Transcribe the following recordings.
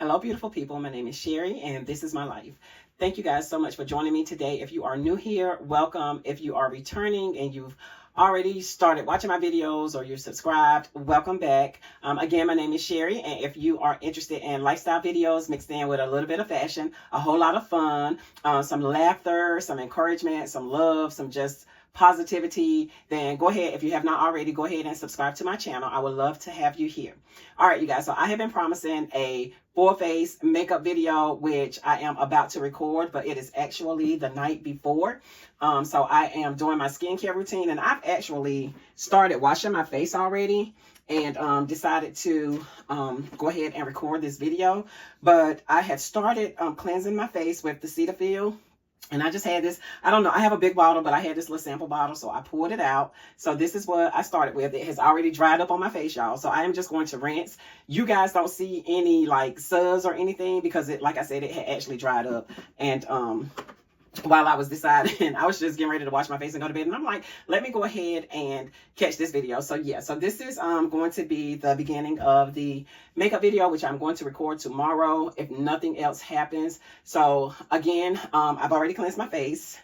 Hello, beautiful people. My name is Sherry, and this is my life. Thank you guys so much for joining me today. If you are new here, welcome. If you are returning and you've already started watching my videos or you're subscribed, welcome back. Again, my name is Sherry, and if you are interested in lifestyle videos mixed in with a little bit of fashion, a whole lot of fun, some laughter, some encouragement, some love, some just positivity, then go ahead. If you have not already, go ahead and subscribe to my channel. I would love to have you here. All right, you guys. So I have been promising a full face makeup video, which I am about to record, but it is actually the night before. So I am doing my skincare routine, and I've actually started washing my face already, and decided to go ahead and record this video. But I had started cleansing my face with the Cetaphil. And I just had this, I don't know, I have a big bottle, but I had this little sample bottle, so I poured it out. So this is what I started with. It has already dried up on my face, y'all. So I am just going to rinse. You guys don't see any like suds or anything because it, like I said, it had actually dried up. And while I was deciding, I was just getting ready to wash my face and go to bed, and I'm like, let me go ahead and catch this video. So yeah, so this is going to be the beginning of the makeup video, which I'm going to record tomorrow if nothing else happens. So again, I've already cleansed my face,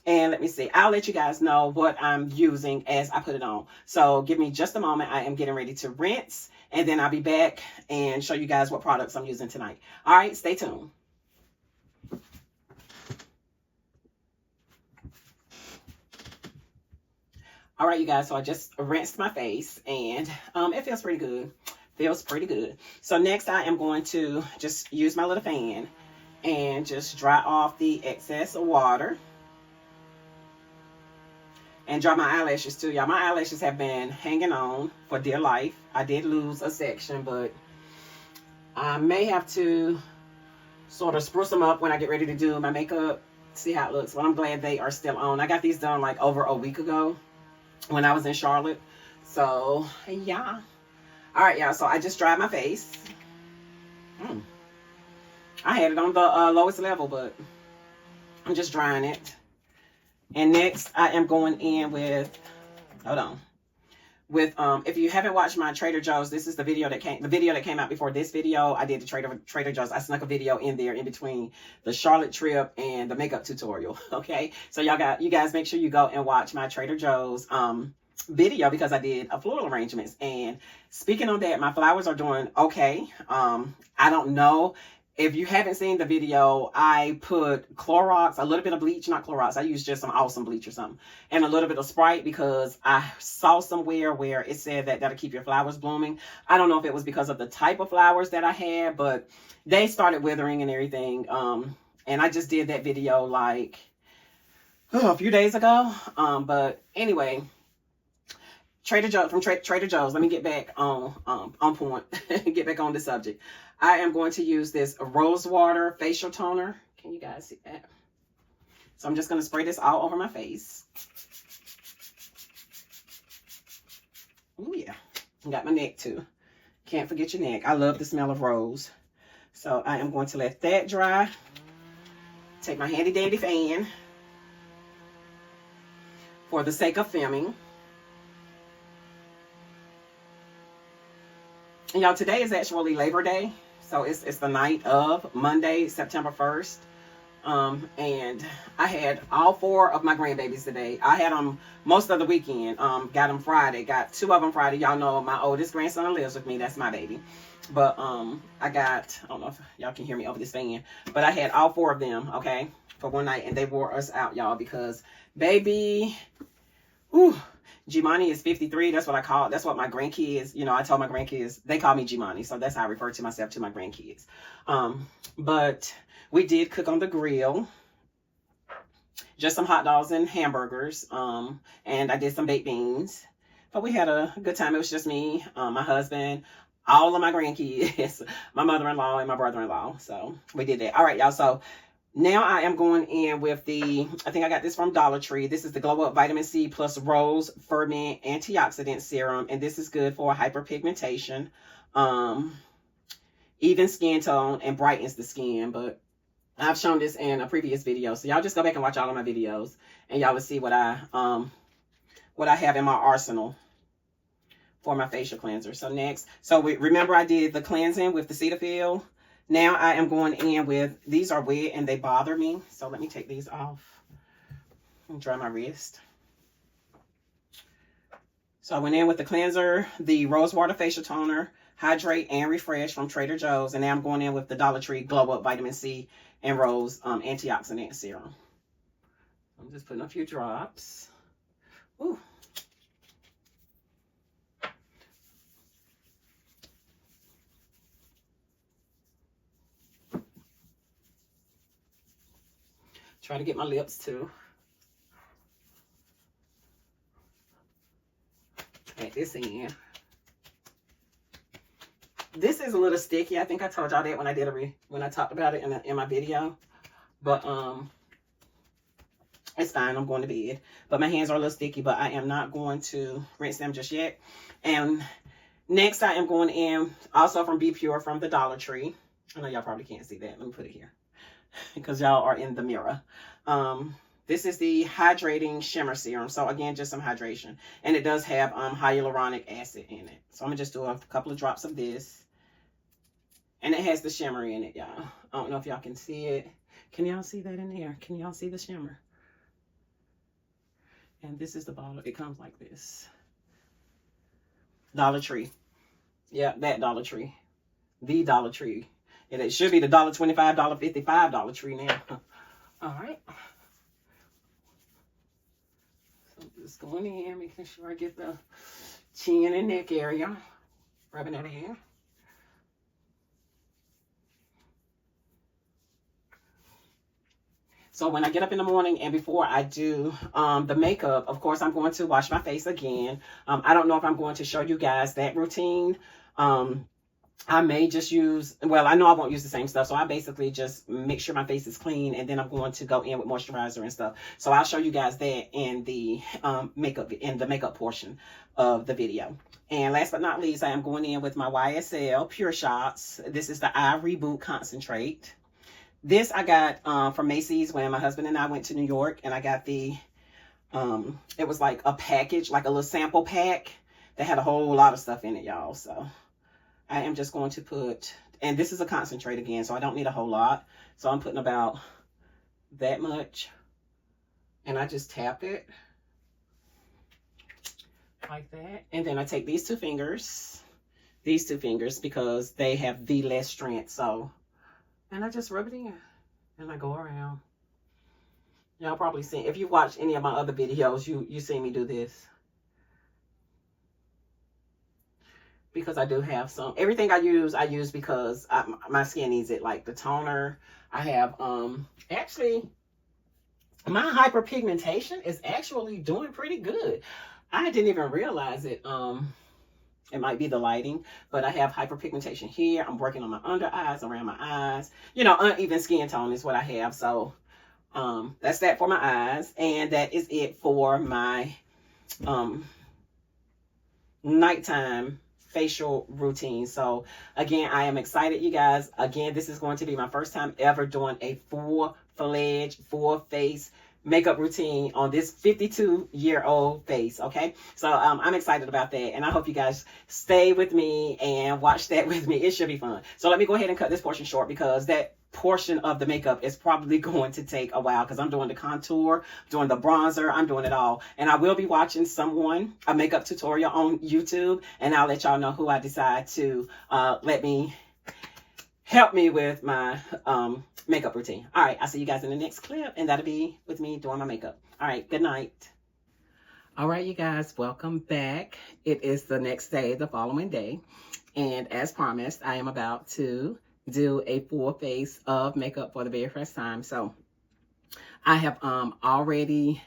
and let me see, I'll let you guys know what I'm using as I put it on. So give me just a moment. I am getting ready to rinse, and then I'll be back and show you guys what products I'm using tonight. All right, stay tuned. All right, you guys, so I just rinsed my face, and it feels pretty good. Feels pretty good. So next I am going to just use my little fan and just dry off the excess water. And dry my eyelashes too, y'all. My eyelashes have been hanging on for dear life. I did lose a section, but I may have to sort of spruce them up when I get ready to do my makeup. See how it looks. Well, I'm glad they are still on. I got these done like over a week ago when I was in Charlotte. So yeah. All right, y'all, so I just dried my face. I had it on the lowest level, but I'm just drying it. And next I am going in with, hold on, with if you haven't watched my Trader Joe's, this is the video that came out before this video. I did the Trader Joe's. I snuck a video in there in between the Charlotte trip and the makeup tutorial. Okay, so you guys make sure you go and watch my Trader Joe's video, because I did a floral arrangements. And speaking on that, my flowers are doing okay. I don't know if you haven't seen the video. I put Clorox, a little bit of bleach, not Clorox, I used just some awesome bleach or something, and a little bit of Sprite, because I saw somewhere where it said that that'll keep your flowers blooming. I don't know if it was because of the type of flowers that I had, but they started withering and everything. And I just did that video like a few days ago. But anyway, Trader Joe's, from Trader Joe's. Let me get back on point. Get back on the subject. I am going to use this Rose Water facial toner. Can you guys see that? So I'm just going to spray this all over my face. Oh yeah, got my neck too. Can't forget your neck. I love the smell of rose. So I am going to let that dry. Take my handy dandy fan for the sake of filming. And y'all, today is actually Labor Day. So it's the night of Monday, September 1st. And I had all 4 of my grandbabies today. I had them most of the weekend. Got them Friday. Got 2 of them Friday. Y'all know my oldest grandson lives with me. That's my baby. But I don't know if y'all can hear me over this fan, but I had all 4 of them, okay, for one night, and they wore us out, y'all, because baby, whew, Jimani is 53. That's what my grandkids, I told my grandkids, they call me Jimani. So that's how I refer to myself to my grandkids. But we did cook on the grill, just some hot dogs and hamburgers. And I did some baked beans, but we had a good time. It was just me, my husband, all of my grandkids, my mother-in-law and my brother-in-law. So we did that. All right, y'all. So now I am going in with I think I got this from Dollar Tree. This is the Glow Up Vitamin C plus Rose Ferment Antioxidant Serum. And this is good for hyperpigmentation, even skin tone, and brightens the skin. But I've shown this in a previous video. So y'all just go back and watch all of my videos, and y'all will see what I have in my arsenal for my facial cleanser. So next, remember I did the cleansing with the Cetaphil. Now I am going in with, these are wet and they bother me. So let me take these off and dry my wrist. So I went in with the cleanser, the Rose Water Facial Toner, Hydrate and Refresh from Trader Joe's. And now I'm going in with the Dollar Tree Glow Up Vitamin C and Rose Antioxidant Serum. I'm just putting a few drops. Ooh. Try to get my lips too. At this end. This is a little sticky. I think I told y'all that when I did when I talked about it in my video. But it's fine. I'm going to bed. But my hands are a little sticky, but I am not going to rinse them just yet. And next I am going in also from Be Pure from the Dollar Tree. I know y'all probably can't see that. Let me put it here because y'all are in the mirror. This is the Hydrating Shimmer Serum. So again, just some hydration. And it does have hyaluronic acid in it. So I'm going to just do a couple of drops of this. And it has the shimmer in it, y'all. I don't know if y'all can see it. Can y'all see that in here? Can y'all see the shimmer? And this is the bottle. It comes like this. Dollar Tree. Yeah, that Dollar Tree. The Dollar Tree. And it should be the $1.25, $1.55 Dollar Tree now. All right. So just going in, making sure I get the chin and neck area. Rubbing that in. So when I get up in the morning and before I do the makeup, of course, I'm going to wash my face again. I don't know if I'm going to show you guys that routine. I may just use, well, I know I won't use the same stuff. So I basically just make sure my face is clean. And then I'm going to go in with moisturizer and stuff. So I'll show you guys that in the makeup portion of the video. And last but not least, I am going in with my YSL Pure Shots. This is the Eye Reboot Concentrate. This I got from Macy's when my husband and I went to New York, and I got the, it was like a package, like a little sample pack that had a whole lot of stuff in it, y'all. So I am just going to put, and this is a concentrate again, so I don't need a whole lot. So I'm putting about that much, and I just tap it like that. And then I take these two fingers, because they have the less strength. So, and I just rub it in and I go around. Y'all probably seen, if you watch any of my other videos, you see me do this. Because I do have some, everything I use because my skin needs it. Like the toner, I have, actually, my hyperpigmentation is actually doing pretty good. I didn't even realize it. It might be the lighting, but I have hyperpigmentation here. I'm working on my under eyes, around my eyes. You know, uneven skin tone is what I have. So that's that for my eyes. And that is it for my nighttime facial routine. So again, I am excited, you guys. Again, this is going to be my first time ever doing a full-fledged, full-face makeup routine on this 52-year-old face. Okay, so I'm excited about that, and I hope you guys stay with me and watch that with me. It should be fun. So let me go ahead and cut this portion short, because that portion of the makeup is probably going to take a while, because I'm doing the contour, doing the bronzer, I'm doing it all. And I will be watching a makeup tutorial on YouTube, and I'll let y'all know who I decide to help me with my makeup routine. All right, I'll see you guys in the next clip, and that'll be with me doing my makeup. All right, good night. All right, you guys, welcome back. It is the next day, the following day, and as promised, I am about to do a full face of makeup for the very first time. So I have already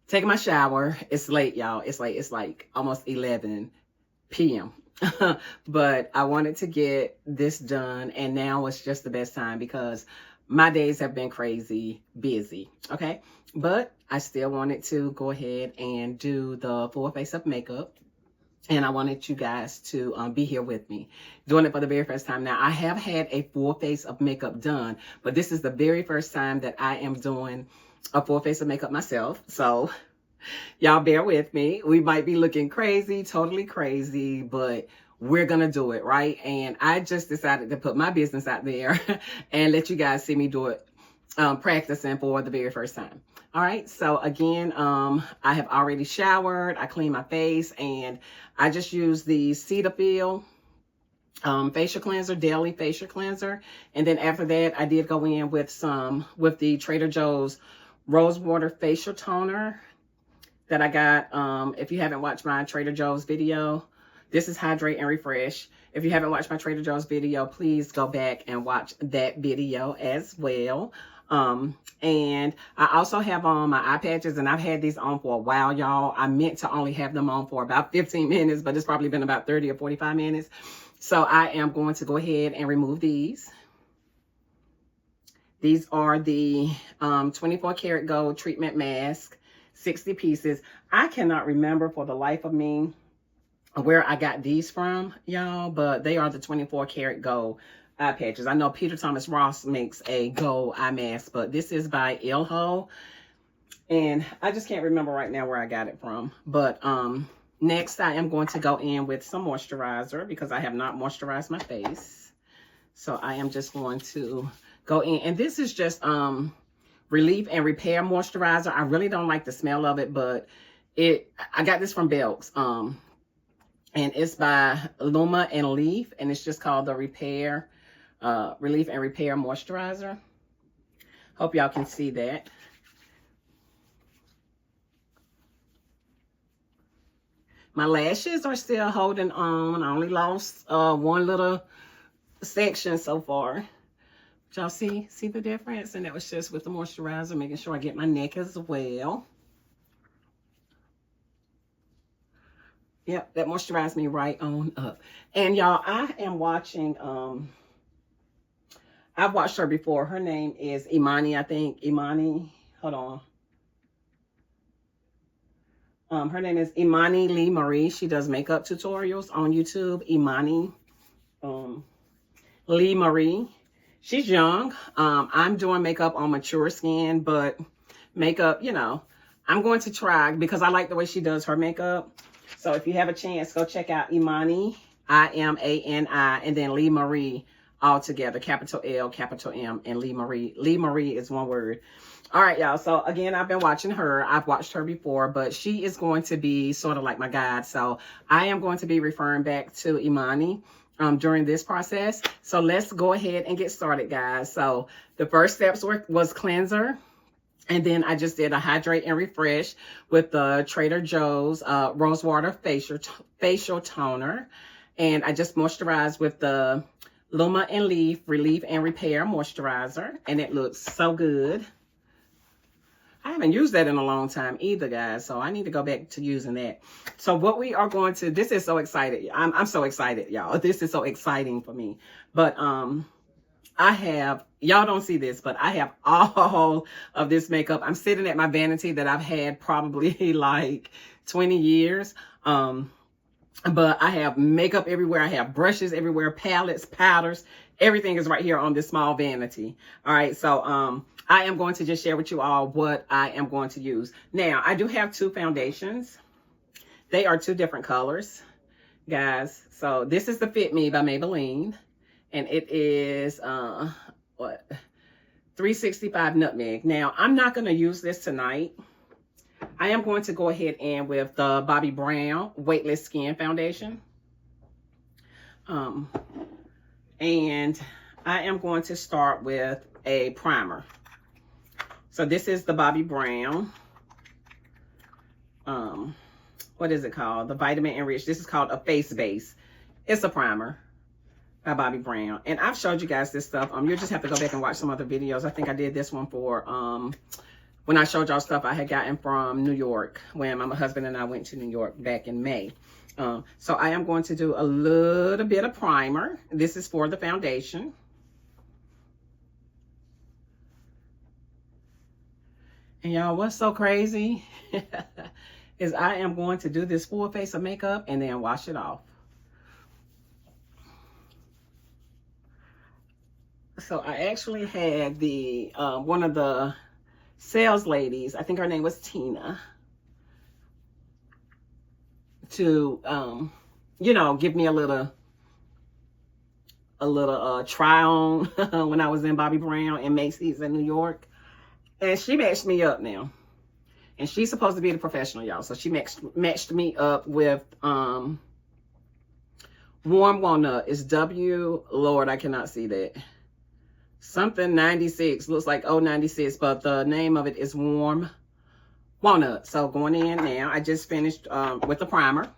taken my shower. It's late, y'all. It's late. It's like almost 11 p.m. But I wanted to get this done, and now it's just the best time because my days have been crazy busy. Okay, but I still wanted to go ahead and do the full face of makeup, and I wanted you guys to be here with me doing it for the very first time. Now, I have had a full face of makeup done, but this is the very first time that I am doing a full face of makeup myself. So y'all bear with me. We might be looking crazy, totally crazy, but we're gonna do it, right? And I just decided to put my business out there and let you guys see me do it, practicing for the very first time. All right, so again, I have already showered, I cleaned my face, and I just used the Cetaphil facial cleanser, daily facial cleanser. And then after that, I did go in with the Trader Joe's Rosewater facial toner that I got. If you haven't watched my Trader Joe's video, this is Hydrate and Refresh. If you haven't watched my Trader Joe's video, please go back and watch that video as well. And I also have on my eye patches, and I've had these on for a while, y'all. I meant to only have them on for about 15 minutes, but it's probably been about 30 or 45 minutes. So I am going to go ahead and remove these. These are the 24 karat gold treatment mask, 60 pieces. I cannot remember for the life of me where I got these from, y'all, but they are the 24 karat gold eye patches. I know Peter Thomas Ross makes a gold eye mask, but this is by Ilho, and I just can't remember right now where I got it from. But next I am going to go in with some moisturizer because I have not moisturized my face. So I am just going to go in, and this is just Relief and Repair moisturizer. I really don't like the smell of it, but I got this from Belk's, and it's by Luma and Leaf, and it's just called the Relief and Repair moisturizer. Hope y'all can see that. My lashes are still holding on. I only lost one little section so far. Y'all see the difference? And that was just with the moisturizer, making sure I get my neck as well. Yep, that moisturized me right on up. And y'all, I am watching, I've watched her before. Her name is Imani, I think. Imani, hold on. Her name is Imani Lee Marie. She does makeup tutorials on YouTube. Imani Lee Marie. She's young. I'm doing makeup on mature skin, but makeup, you know, I'm going to try because I like the way she does her makeup. So if you have a chance, go check out Imani, I-M-A-N-I, and then Lee Marie all together, capital L, capital M, and Lee Marie. Lee Marie is one word. All right, y'all. So again, I've been watching her. I've watched her before, but she is going to be sort of like my guide. So I am going to be referring back to Imani during this process. So let's go ahead and get started, guys. So the first steps was cleanser. And then I just did a Hydrate and Refresh with the Trader Joe's Rosewater facial toner. And I just moisturized with the Luma and Leaf Relief and Repair moisturizer. And it looks so good. I haven't used that in a long time either, guys. So I need to go back to using that. So what we are going to, this is so excited. I'm so excited, y'all. This is so exciting for me. But I have, y'all don't see this, but I have all of this makeup. I'm sitting at my vanity that I've had probably like 20 years. But I have makeup everywhere. I have brushes everywhere, palettes, powders. Everything is right here on this small vanity. All right. So, I am going to just share with you all what I am going to use. Now, I do have two foundations. They are two different colors, guys. So this is the Fit Me by Maybelline. And it is, 365 Nutmeg. Now, I'm not going to use this tonight. I am going to go ahead and with the Bobbi Brown Weightless Skin Foundation. And I am going to start with a primer. So this is the Bobbi Brown. What is it called? The Vitamin Enriched. This is called a face base. It's a primer by Bobbi Brown. And I've showed you guys this stuff. You'll just have to go back and watch some other videos. I think I did this one for when I showed y'all stuff I had gotten from New York when my husband and I went to New York back in May. So I am going to do a little bit of primer. This is for the foundation. And y'all, what's so crazy is I am going to do this full face of makeup and then wash it off. So I actually had the one of the sales ladies, I think her name was Tina, to you know, give me a little try on when I was in Bobbi Brown and Macy's in New York. And she matched me up now. And she's supposed to be the professional, y'all. So she matched me up with Warm Walnut. It's W, Lord, I cannot see that. Something 96. Looks like 096, but the name of it is Warm Walnut. So going in now, I just finished with the primer.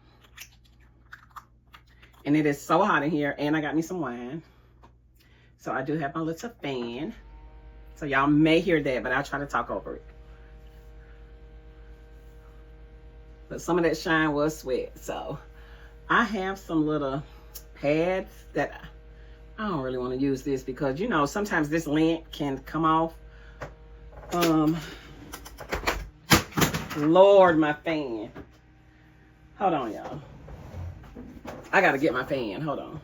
And it is so hot in here. And I got me some wine. So I do have my little fan. So y'all may hear that, but I'll try to talk over it. But some of that shine was sweat. So I have some little pads that I don't really want to use this because, you know, sometimes this lint can come off. Lord, my fan. Hold on, y'all. I got to get my fan. Hold on.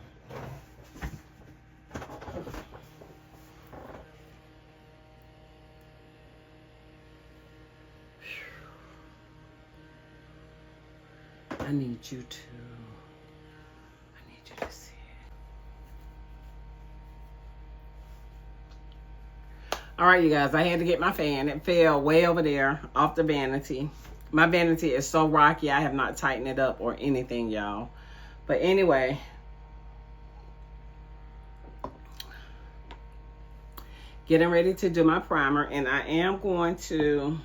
I need you to see it. All right, you guys, I had to get my fan. It fell way over there off the vanity. My vanity is so rocky, I have not tightened it up or anything, y'all. But anyway, getting ready to do my primer, and I am going to,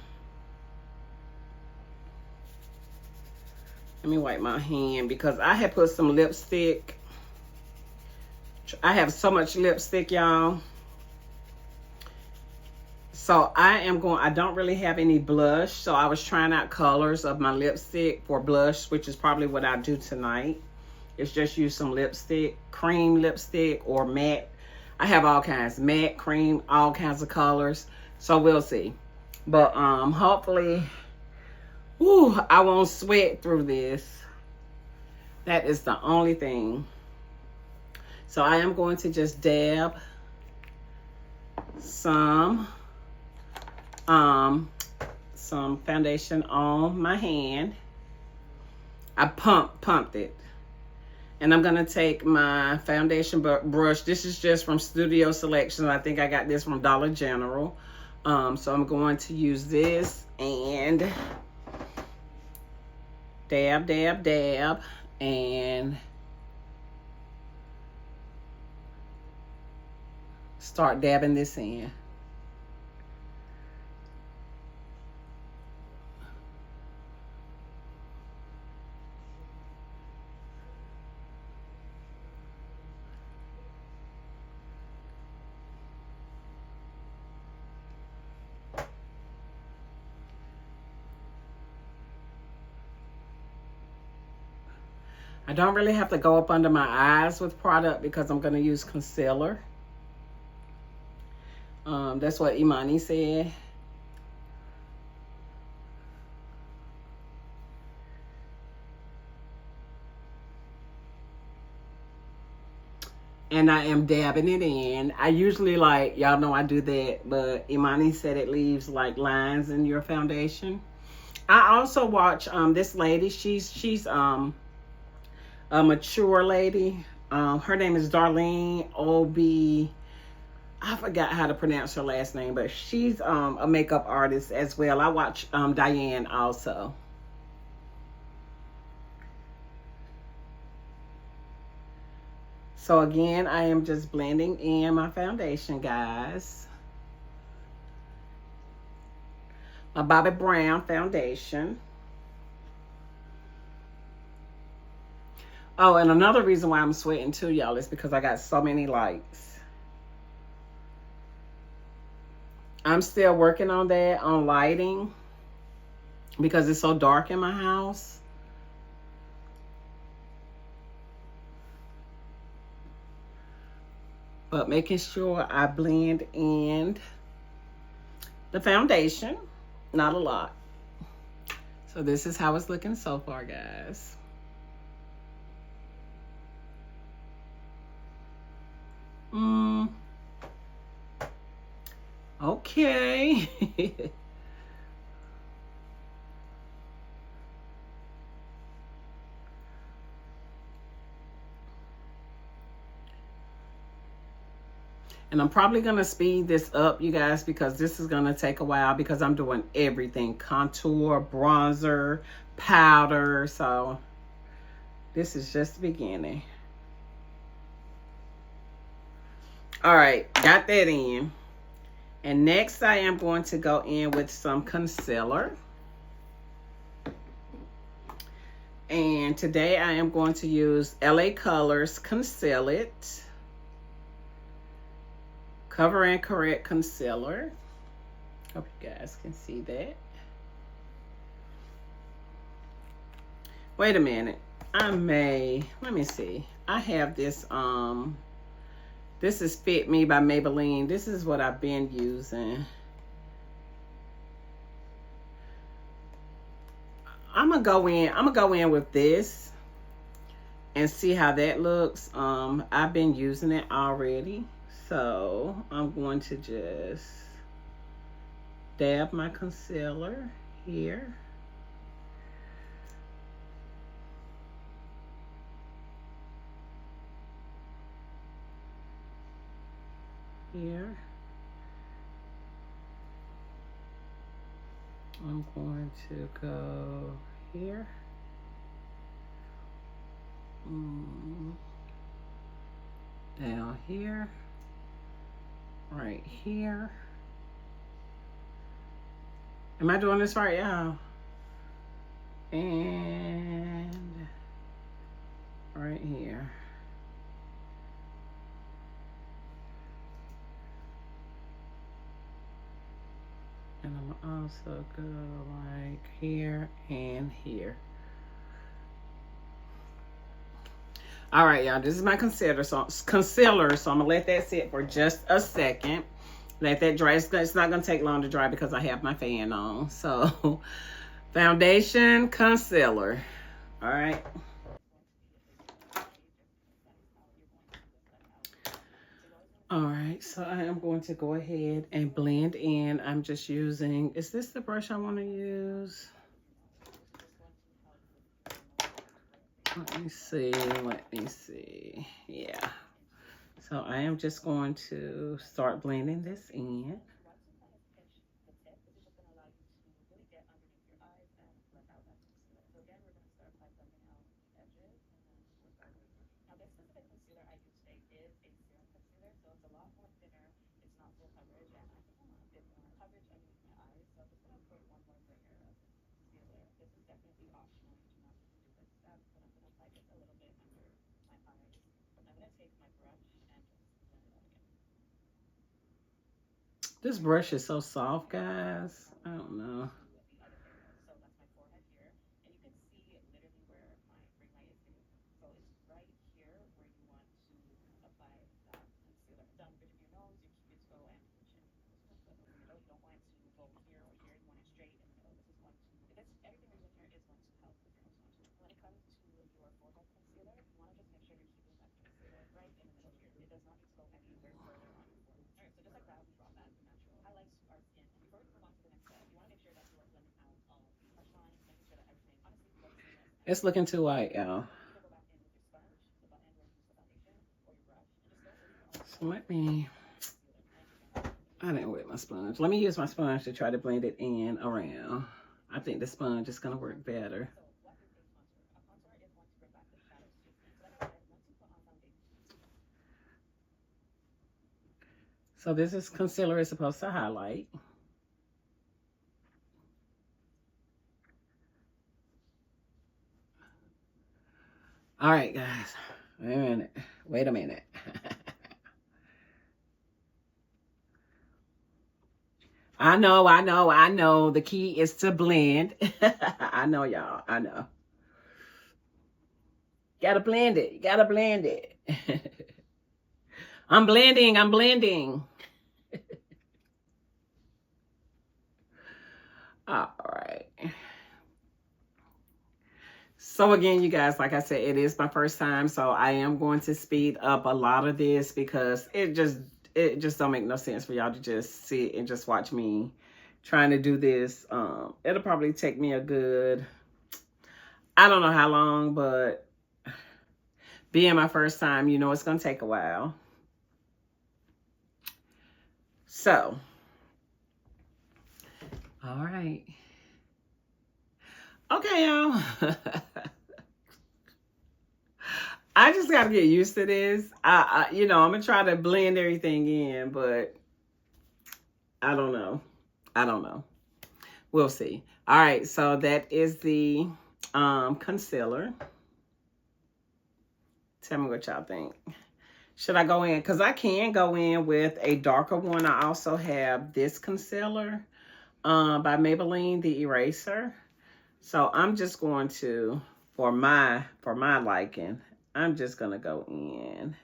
let me wipe my hand because I had put some lipstick. I have so much lipstick, y'all. So I don't really have any blush. So I was trying out colors of my lipstick for blush, which is probably what I'll do tonight. It's just use some lipstick, cream lipstick or matte. I have all kinds, matte, cream, all kinds of colors. So we'll see. But hopefully, I won't sweat through this. That is the only thing. So I am going to just dab some foundation on my hand. I pumped it. And I'm going to take my foundation brush. This is just from Studio Selections. I think I got this from Dollar General. So I'm going to use this and dab, dab, dab. And start dabbing this in. I don't really have to go up under my eyes with product because I'm going to use concealer. That's what Imani said. And I am dabbing it in. I usually y'all know I do that, but Imani said it leaves like lines in your foundation. I also watch this lady. She's a mature lady. Her name is Darlene O.B. I forgot how to pronounce her last name, but she's a makeup artist as well. I watch Diane also. So again, I am just blending in my foundation, guys. My Bobbi Brown foundation. Oh, and another reason why I'm sweating too, y'all, is because I got so many lights. I'm still working on that, on lighting, because it's so dark in my house. But making sure I blend in the foundation, not a lot. So this is how it's looking so far, guys. Okay. And I'm probably going to speed this up, you guys, because this is going to take a while because I'm doing everything. Contour, bronzer, powder. So this is just the beginning. All right, got that in. And next I am going to go in with some concealer. And today I am going to use LA Colors Conceal It Cover and Correct Concealer. Hope you guys can see that. Wait a minute. Let me see. I have this, this is Fit Me by Maybelline. This is what I've been using. I'm gonna go in with this and see how that looks. I've been using it already, so I'm going to just dab my concealer here. Here. I'm going to go here. Down here. Right here. Am I doing this right, y'all? And right here. And I'm also go like here and here. All right, y'all, this is my concealer. So I'm gonna let that sit for just a second. Let that dry. It's not gonna take long to dry because I have my fan on. So foundation, concealer. All right. All right, so I am going to go ahead and blend in. I'm just using, is this the brush I want to use? Let me see. Yeah. So I am just going to start blending this in. This brush is so soft, guys. I don't know. It's looking too white, y'all. So I didn't wet my sponge. Let me use my sponge to try to blend it in around. I think the sponge is gonna work better. So this is concealer is supposed to highlight. All right, guys. Wait a minute. I know. The key is to blend. I know, y'all. I know. Gotta blend it. You gotta blend it. I'm blending. All right. So again, you guys, like I said, it is my first time, so I am going to speed up a lot of this because it just don't make no sense for y'all to just sit and just watch me trying to do this. It'll probably take me a good, I don't know how long, but being my first time, you know, it's gonna take a while. So, all right. Okay, y'all. I just got to get used to this. I'm going to try to blend everything in, but I don't know. We'll see. All right, so that is the concealer. Tell me what y'all think. Should I go in? Because I can go in with a darker one. I also have this concealer by Maybelline, the eraser. So I'm just going to, for my liking, I'm just going to go in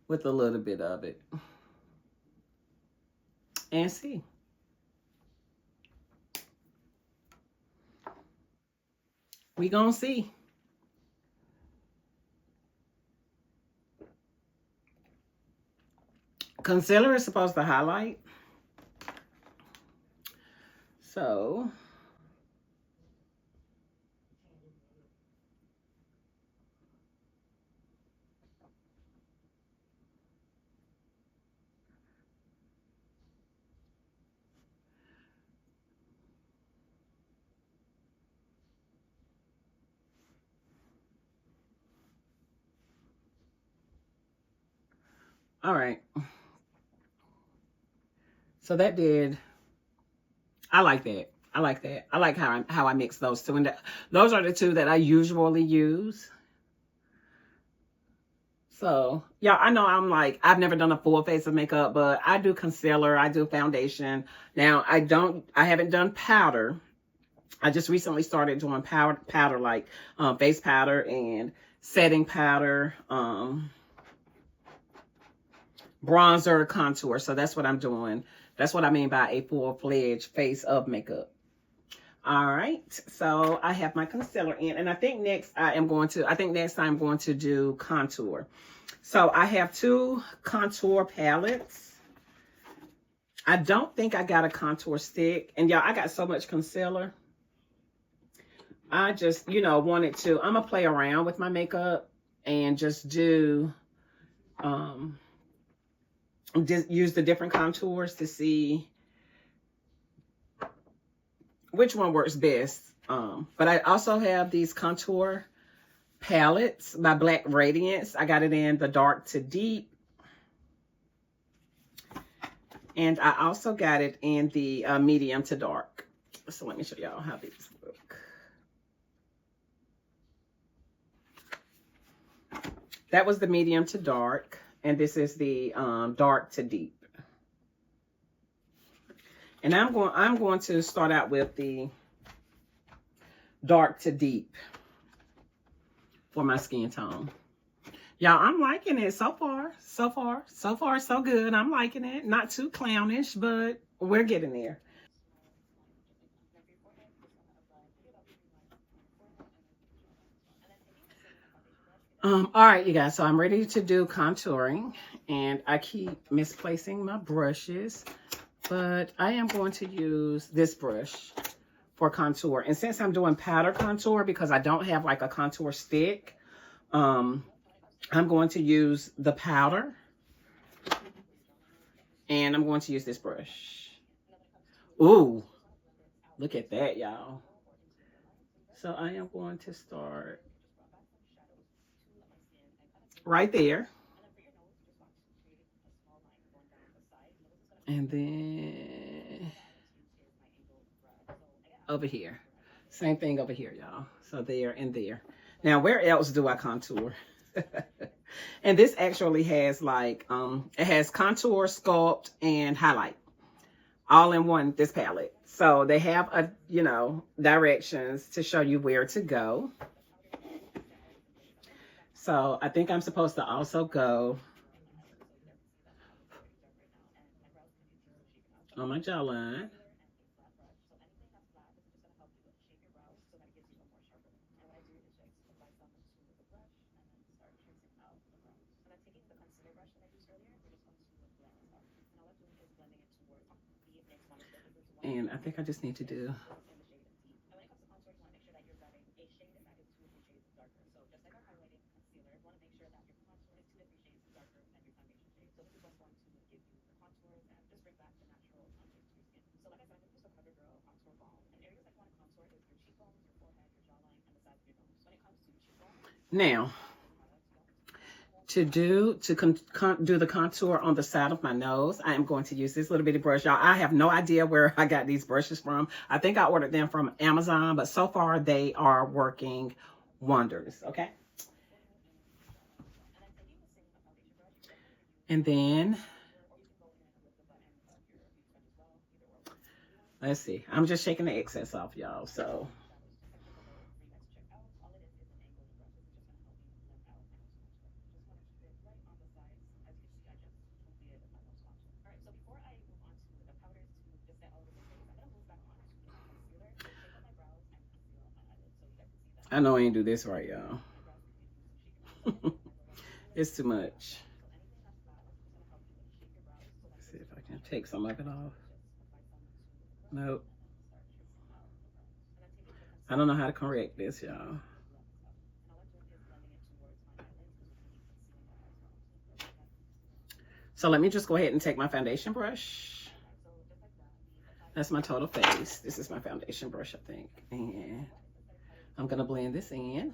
with a little bit of it and see. We gonna see. Concealer is supposed to highlight. So all right. So that did. I like that. I like that. I like how I mix those two. And those are the two that I usually use. So, yeah, I know I've never done a full face of makeup, but I do concealer, I do foundation. Now, I haven't done powder. I just recently started doing powder like face powder and setting powder, bronzer, contour. So that's what I'm doing. That's what I mean by a full-fledged face of makeup. All right, so I have my concealer in, and I think next I'm going to do contour. So I have two contour palettes. I don't think I got a contour stick, and y'all, I got so much concealer. I just, wanted to, I'm gonna play around with my makeup and just do, just use the different contours to see which one works best. But I also have these contour palettes by Black Radiance. I got it in the dark to deep. And I also got it in the medium to dark. So let me show y'all how these look. That was the medium to dark. And this is the dark to deep. And I'm going to start out with the dark to deep for my skin tone. Y'all, I'm liking it so far. So far, so good. I'm liking it. Not too clownish, but we're getting there. All right, you guys. So I'm ready to do contouring. And I keep misplacing my brushes. But I am going to use this brush for contour. And since I'm doing powder contour, because I don't have like a contour stick, I'm going to use the powder. And I'm going to use this brush. Ooh, look at that, y'all. So I am going to start right there. And then over here. Same thing over here, y'all. So there and there. Now, where else do I contour? And this actually has like, it has contour, sculpt, and highlight all in one, this palette. So they have, directions to show you where to go. So I think I'm supposed to also go on my jawline. And I think I just need to do Now, to do the contour on the side of my nose, I am going to use this little bitty brush. Y'all, I have no idea where I got these brushes from. I think I ordered them from Amazon, but so far they are working wonders, okay? And then, let's see. I'm just shaking the excess off, y'all, so... I know I ain't do this right, y'all. It's too much. Let's see if I can take some of it off. Nope. I don't know how to correct this, y'all. So let me just go ahead and take my foundation brush. That's my total face. This is my foundation brush, I think. And I'm going to blend this in.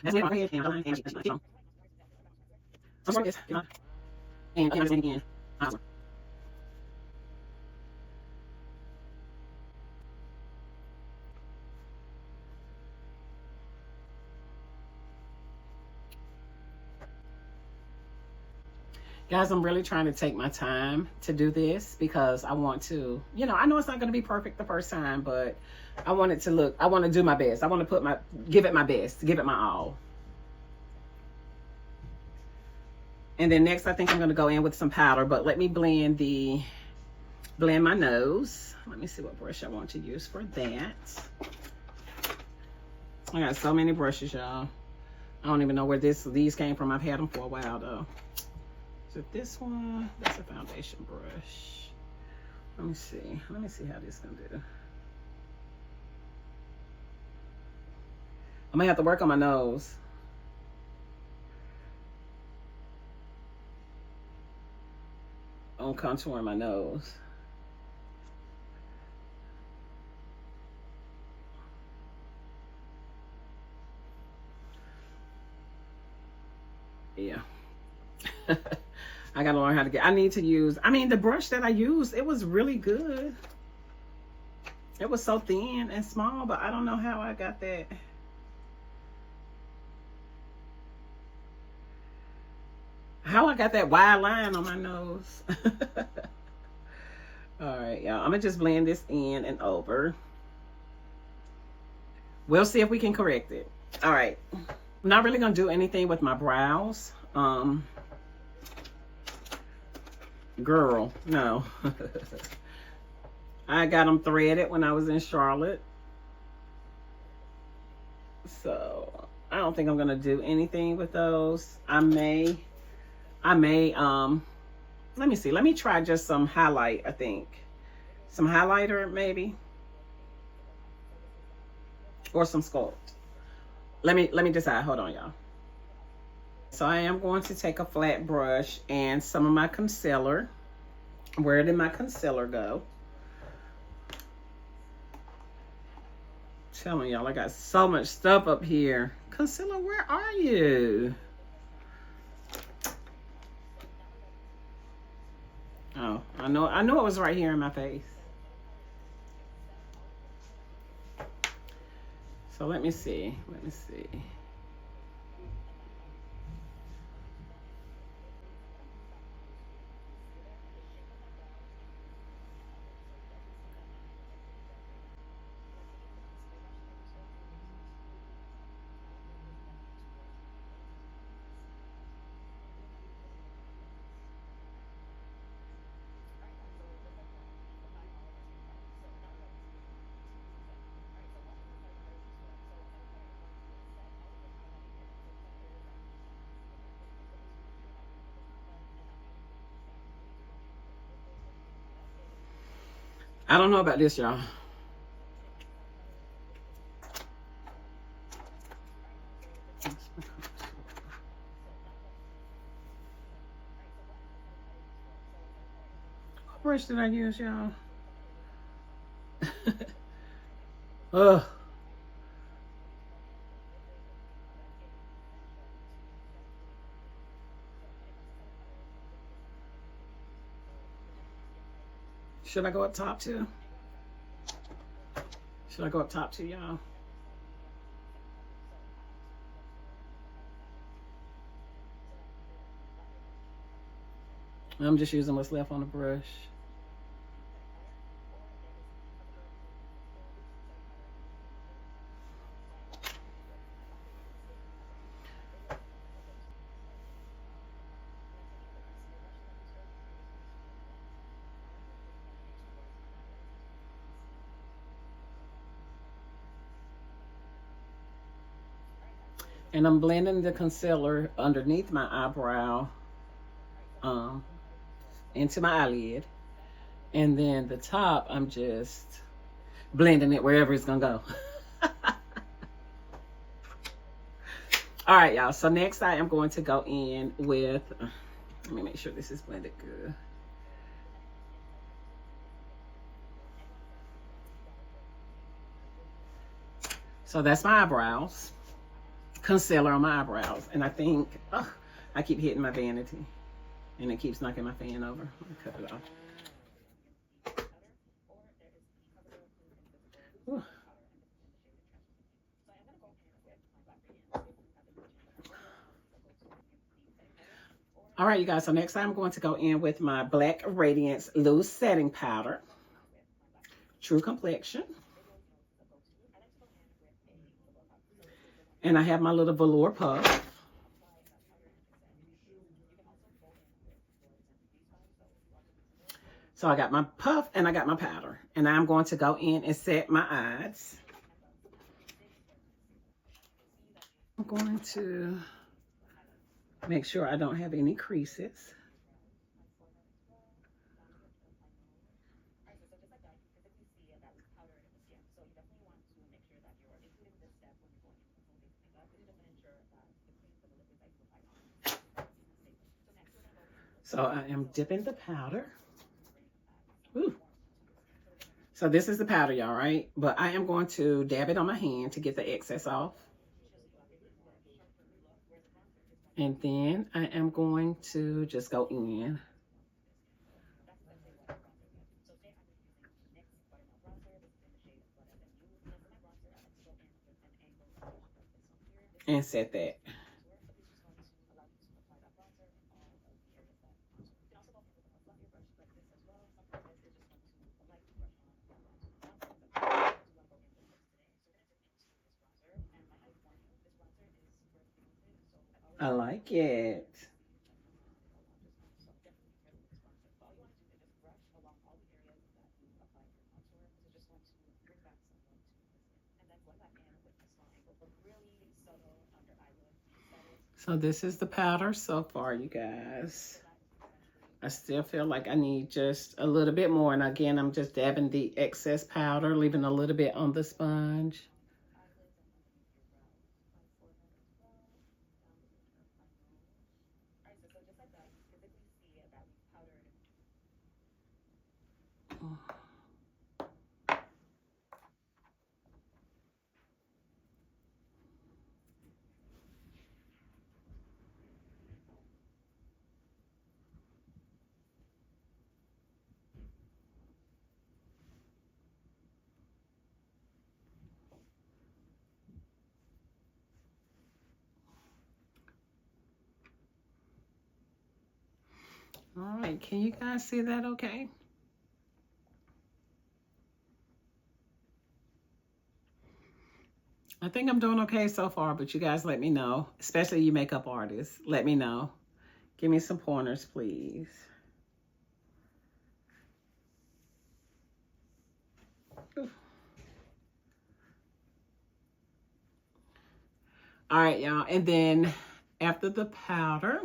That's my head and again. Guys, I'm really trying to take my time to do this because I want to, you know, I know it's not going to be perfect the first time, but I want it to look, I want to do my best. I want to give it my best, give it my all. And then next, I think I'm going to go in with some powder, but let me blend my nose. Let me see what brush I want to use for that. I got so many brushes, y'all. I don't even know where these came from. I've had them for a while, though. So this one, that's a foundation brush. Let me see. Let me see how this is going to do. I might have to work on my nose. On contouring my nose. Yeah. I gotta learn how to I need to use, I mean, the brush that I used, it was really good. It was so thin and small, but I don't know how I got that. How I got that wide line on my nose. All right, y'all. I'm gonna just blend this in and over. We'll see if we can correct it. All right. I'm not really gonna do anything with my brows. Girl, no. I got them threaded when I was in Charlotte. So I don't think I'm gonna do anything with those. I may, let me see. Let me try just some highlight, I think. Some highlighter, maybe. Or some sculpt. Let me decide. Hold on, y'all. So I am going to take a flat brush and some of my concealer. Where did my concealer go? Telling y'all, I got so much stuff up here. Concealer, where are you? Oh, I know it was right here in my face. So let me see. Let me see. I don't know about this, y'all. What brush did I use, y'all? Ugh. Should I go up top too? Should I go up top too, y'all? I'm just using what's left on the brush. And I'm blending the concealer underneath my eyebrow into my eyelid. And then the top, I'm just blending it wherever it's going to go. All right, y'all. So next I am going to go in with, let me make sure this is blended good. So that's my eyebrows. Concealer on my eyebrows. And I think, I keep hitting my vanity. And it keeps knocking my fan over. Let me cut it off. Ooh. All right, you guys. So next I'm going to go in with my Black Radiance Loose Setting Powder. True Complexion. And I have my little velour puff. So I got my puff and I got my powder. And I'm going to go in and set my eyes. I'm going to make sure I don't have any creases. So I am dipping the powder. Ooh. So this is the powder, y'all, right? But I am going to dab it on my hand to get the excess off. And then I am going to just go in. And set that. I like it. So this is the powder so far, you guys. I still feel like I need just a little bit more. And again, I'm just dabbing the excess powder, leaving a little bit on the sponge. All right, can you guys see that okay? I think I'm doing okay so far, but you guys let me know, especially you makeup artists. Let me know. Give me some pointers, please. Ooh. All right, y'all. And then after the powder,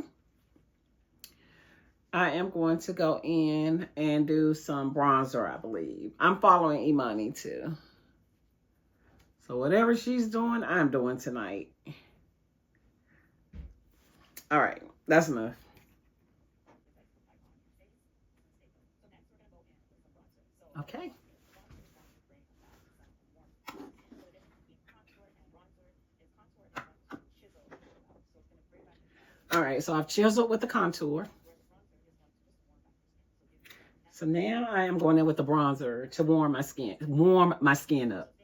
I am going to go in and do some bronzer, I believe. I'm following Imani too. So whatever she's doing, I'm doing tonight. All right, that's enough. Okay. All right, so I've chiseled with the contour. So now I am going in with the bronzer to warm my skin up.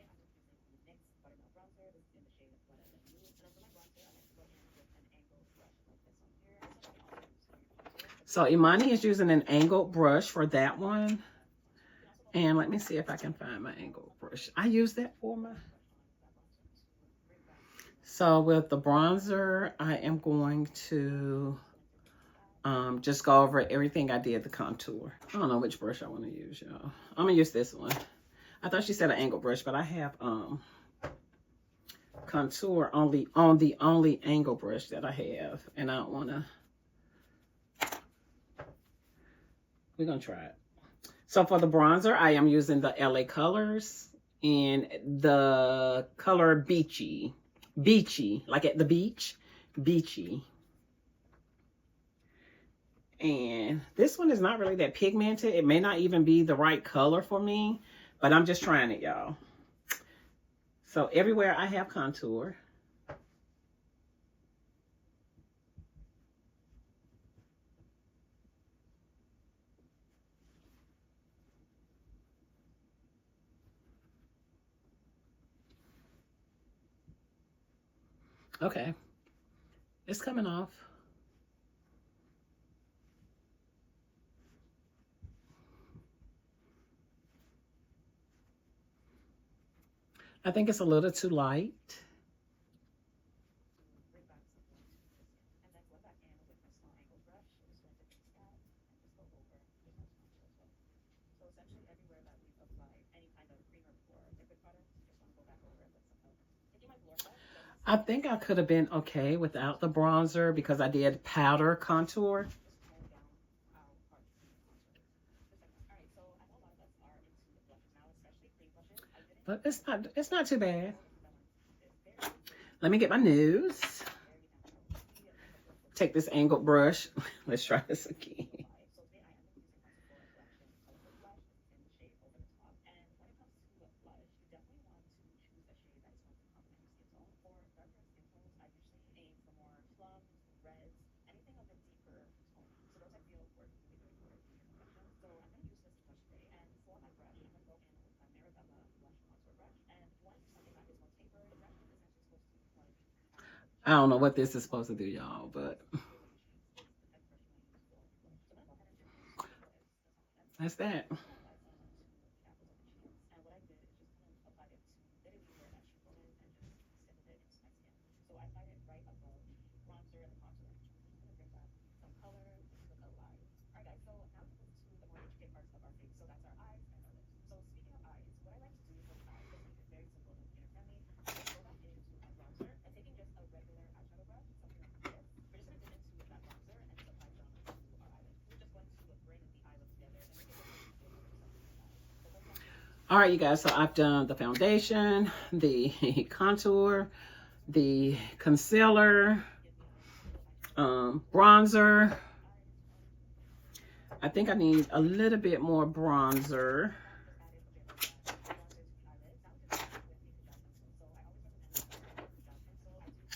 So Imani is using an angled brush for that one. And let me see if I can find my angled brush. I use that for my... So with the bronzer, I am going to just go over everything I did the contour. I don't know which brush I want to use, y'all. I'm gonna use this one. I thought she said an angled brush, but I have contour on the only angle brush that I have, and I don't want to. We're gonna try it. So for the bronzer, I am using the LA Colors in the color Beachy, like at the beach, Beachy. And this one is not really that pigmented. It may not even be the right color for me, but I'm just trying it, y'all. So everywhere I have contour. Okay, it's coming off. I think it's a little too light. I think I could have been okay without the bronzer because I did powder contour. But it's not too bad. Let me get my nose. Take this angled brush. Let's try this again. I don't know what this is supposed to do, y'all, but that's that. All right, you guys, so I've done the foundation, the contour, the concealer, bronzer. I think I need a little bit more bronzer.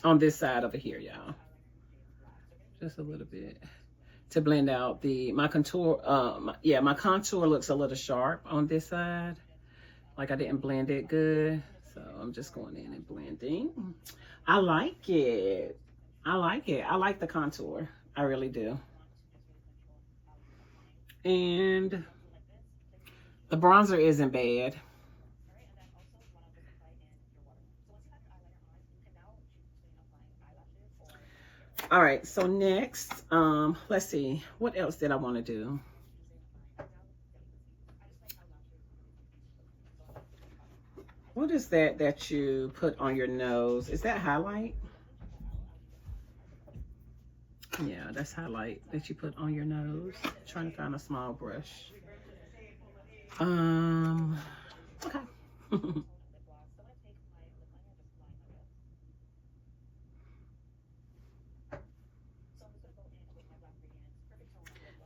On this side over here, y'all. Just a little bit to blend out my contour. My contour looks a little sharp on this side. Like I didn't blend it good. So I'm just going in and blending. I like it. I like it. I like the contour. I really do. And the bronzer isn't bad. All right, so next, let's see. What else did I want to do? What is that you put on your nose? Is that highlight? Yeah, that's highlight that you put on your nose. Trying to find a small brush. Okay.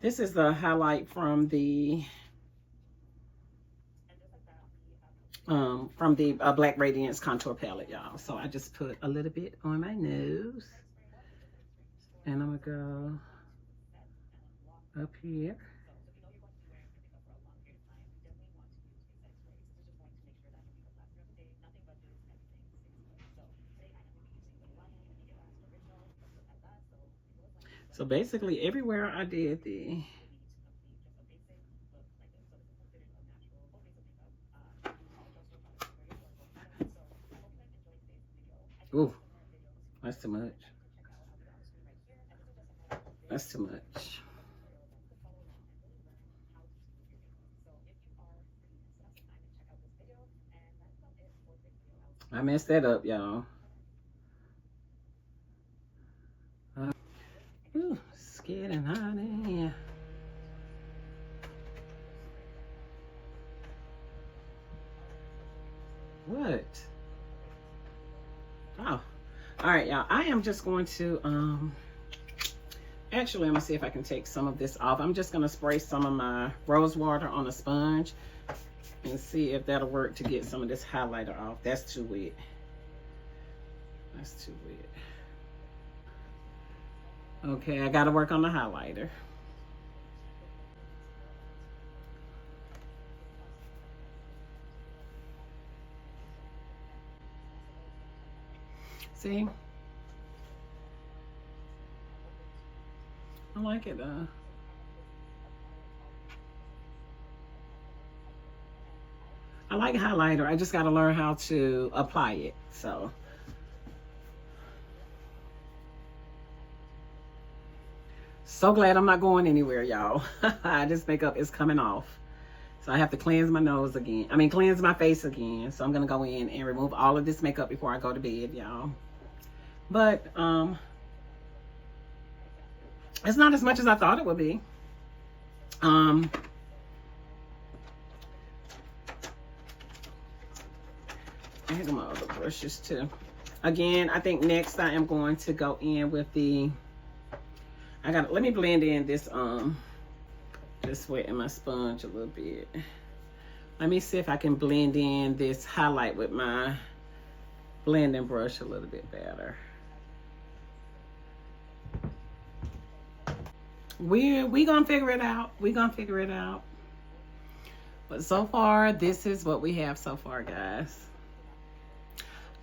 This is the highlight from the Black Radiance contour palette, y'all. So I just put a little bit on my nose, and I'm gonna go up here. So basically everywhere I did the ooh, that's too much. That's too much. I messed that up, y'all. Ooh, it's getting hot in here. What? Oh, all right, y'all. I am just going to actually, I'm gonna see if I can take some of this off. I'm just gonna spray some of my rose water on a sponge and see if that'll work to get some of this highlighter off. That's too wet. That's too wet. Okay, I gotta work on the highlighter. See? I like it though. I like highlighter. I just gotta learn how to apply it. So glad I'm not going anywhere, y'all. This makeup is coming off. So I have to cleanse my nose again. I mean, cleanse my face again. So I'm gonna go in and remove all of this makeup before I go to bed, y'all. But it's not as much as I thought it would be. I have my other brushes too. Again, I think next I am going to go in with the, let me blend in this, just wetting my sponge a little bit. Let me see if I can blend in this highlight with my blending brush a little bit better. We gonna figure it out. We gonna figure it out. But so far, this is what we have so far, guys.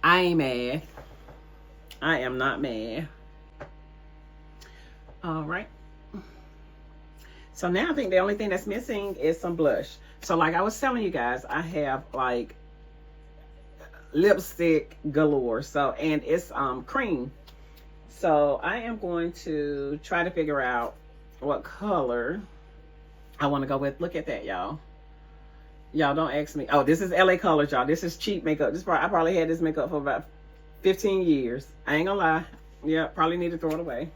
I ain't mad. I am not mad. All right. So now I think the only thing that's missing is some blush. So like I was telling you guys, I have like lipstick galore. So, and it's cream. So I am going to try to figure out what color I want to go with. Look at that, y'all. Y'all don't ask me. Oh, this is LA Colors, y'all. This is cheap makeup. I probably had this makeup for about 15 years. I ain't gonna lie. Yeah, probably need to throw it away.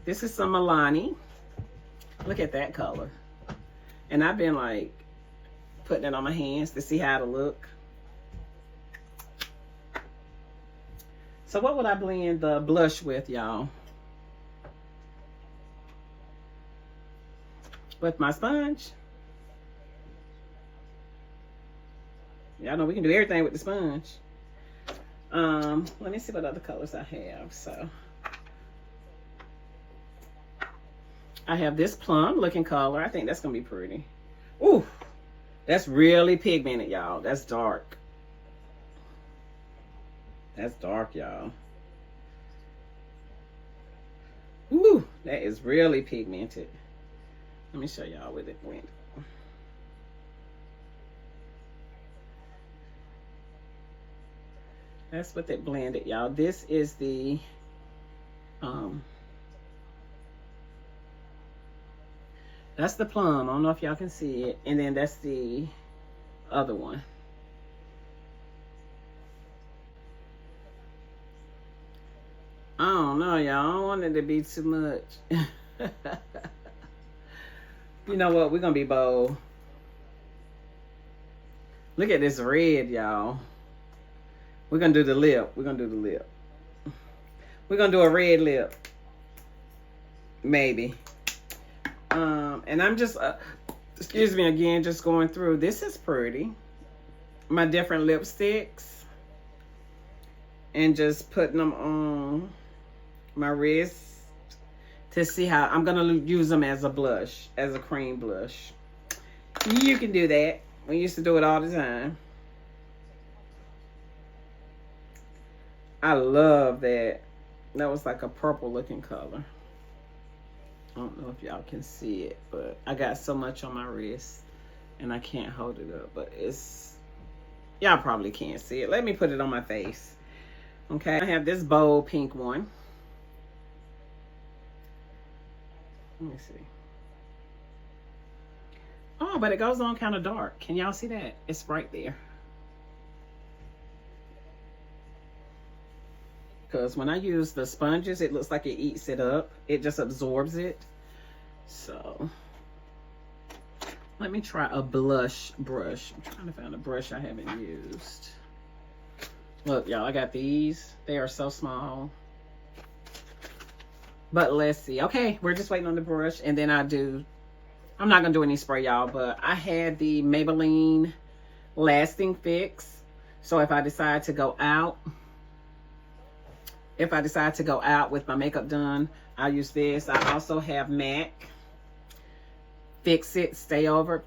This is some Milani. Look at that color. And I've been like putting it on my hands to see how it'll look. So what would I blend the blush with, y'all? With my sponge. Y'all know we can do everything with the sponge. Let me see what other colors I have. So I have this plum looking color. I think that's gonna be pretty. Ooh, that's really pigmented, y'all. That's dark. That's dark, y'all. Ooh, that is really pigmented. Let me show y'all with it went. That's what they blended, y'all. This is the that's the plum. I don't know if y'all can see it. And then that's the other one. I don't don't know, y'all. I don't want it to be too much. You know what? We're going to be bold. Look at this red, y'all. We're going to do the lip. We're going to do the lip. We're going to do a red lip. Maybe. And I'm just, excuse me again, just going through. This is pretty. My different lipsticks. And just putting them on my wrist to see how I'm going to use them as a blush, as a cream blush. You can do that. We used to do it all the time. I love that. That was like a purple looking color. I don't know if y'all can see it, but I got so much on my wrist and I can't hold it up, but it's, y'all probably can't see it. Let me put it on my face. Okay, I have this bold pink one. Let me see. Oh, but it goes on kind of dark. Can y'all see that? It's right there. Because when I use the sponges, it looks like it eats it up. It just absorbs it. So, let me try a blush brush. I'm trying to find a brush I haven't used. Look, y'all, I got these. They are so small. But let's see. Okay, we're just waiting on the brush. And then I'm not going to do any spray, y'all. But I had the Maybelline Lasting Fix. So if I decide to go out, with my makeup done, I'll use this. I also have MAC Fixed Stay Over.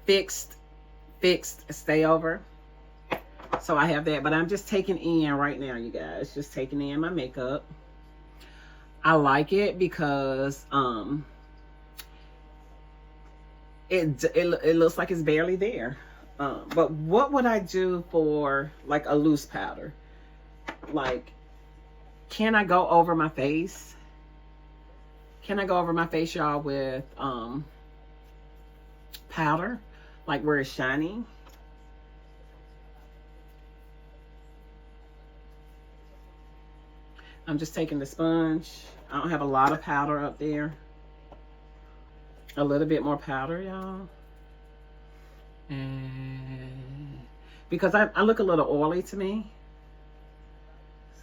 So I have that, but I'm just taking in right now, you guys. Just taking in my makeup. I like it because it looks like it's barely there. But what would I do for like a loose powder? Like, can I go over my face? Can I go over my face, y'all, with powder? Like where it's shiny? I'm just taking the sponge. I don't have a lot of powder up there. A little bit more powder, y'all. And because I look a little oily to me.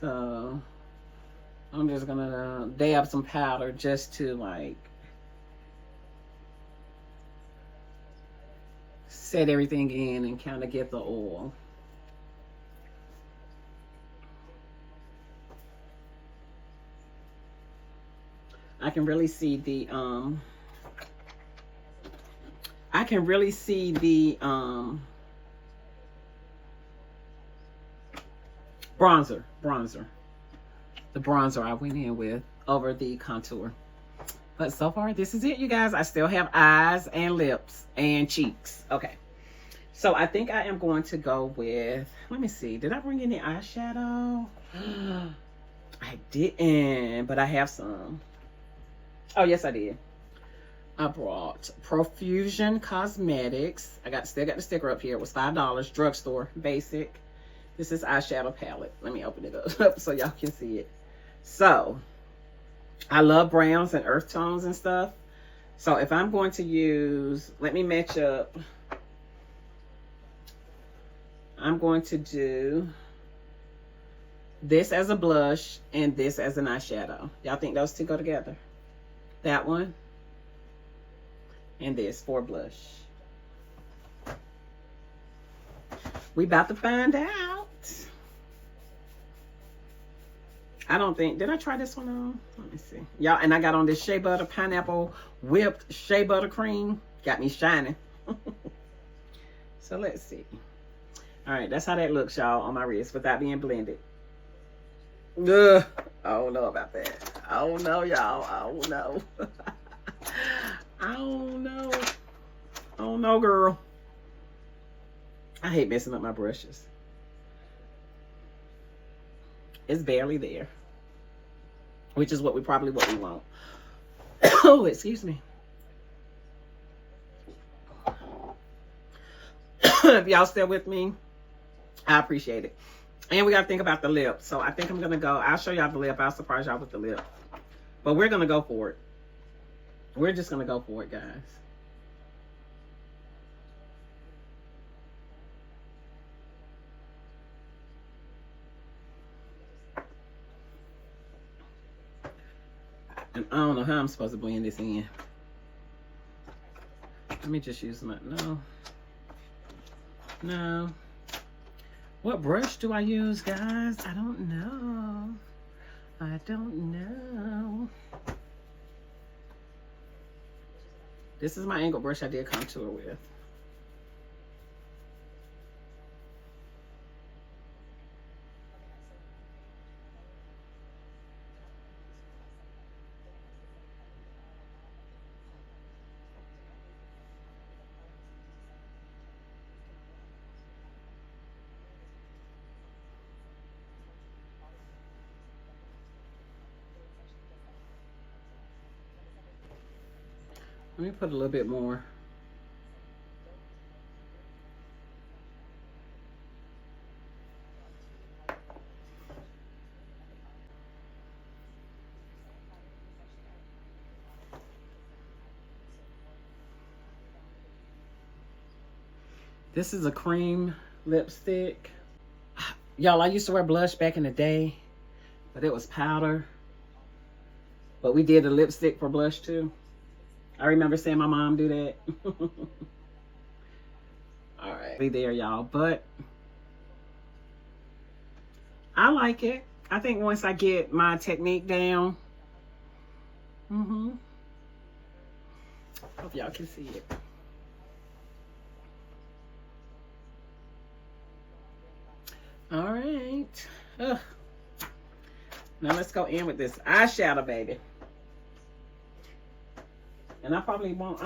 So I'm just gonna dab some powder just to like set everything in and kind of get the oil. I can really see the bronzer. The bronzer I went in with over the contour. But so far, this is it, you guys. I still have eyes and lips and cheeks. Okay. So I think I am going to go with, let me see. Did I bring any eyeshadow? I didn't, but I have some. Oh, yes, I did. I brought Profusion Cosmetics. Still got the sticker up here. It was $5, drugstore, basic. This is eyeshadow palette. Let me open it up so y'all can see it. So, I love browns and earth tones and stuff. So, if I'm going to use, let me match up. I'm going to do this as a blush and this as an eyeshadow. Y'all think those two go together? That one and this for blush. We about to find out. I don't think, did I try this one on? Let me see. Y'all, and I got on this Shea Butter Pineapple Whipped Shea Butter Cream. Got me shining. So let's see. All right, that's how that looks, y'all, on my wrist without being blended. Ugh, I don't know about that. I don't know, y'all. I don't know. I don't know. I don't know, girl. I hate messing up my brushes. It's barely there, which is what we want. Oh, excuse me. If y'all still with me, I appreciate it. And we got to think about the lip. So I think I'm going to go. I'll show y'all the lip. I'll surprise y'all with the lip. But we're going to go for it. We're just going to go for it, guys. And I don't know how I'm supposed to blend this in. Let me just use my, no. What brush do I use, guys? I don't know. I don't know. This is my angled brush I did contour with. Let me put a little bit more. This is a cream lipstick. Y'all, I used to wear blush back in the day, but it was powder. But we did a lipstick for blush too. I remember seeing my mom do that. All right, be there, y'all. But I like it. I think once I get my technique down. Hope y'all can see it. All right. Ugh. Now let's go in with this eyeshadow, baby. And I probably won't,